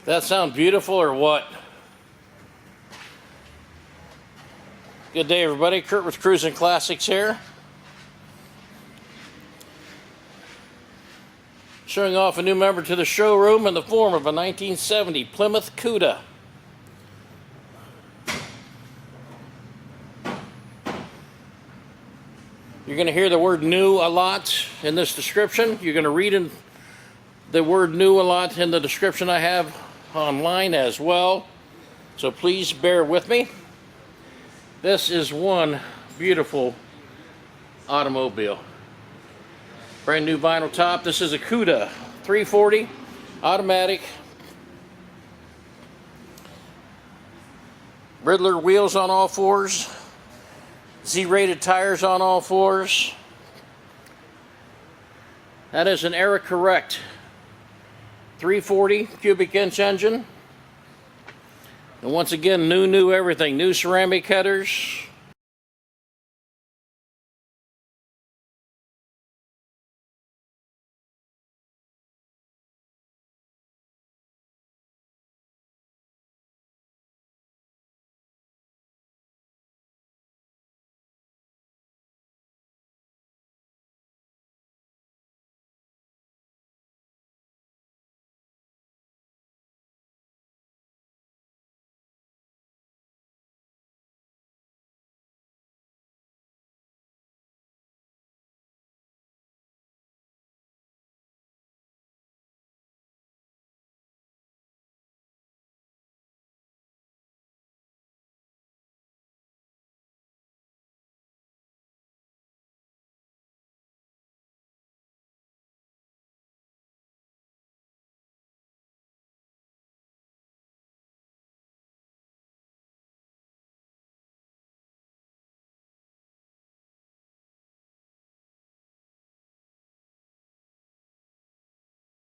That sound beautiful or what? Good day, everybody. Kurt with Cruising Classics here. Showing off a new member to the showroom in the form of a 1970 Plymouth Cuda. You're going to hear the word new a lot in this description. You're going to read the word new a lot in the description I have online as well. So please bear with me. This is one beautiful automobile. Brand new vinyl top. This is a Cuda 340 automatic. Ridler wheels on all fours. Z-rated tires on all fours. That is an era correct 340 cubic inch engine. And once again, new everything. New ceramic headers.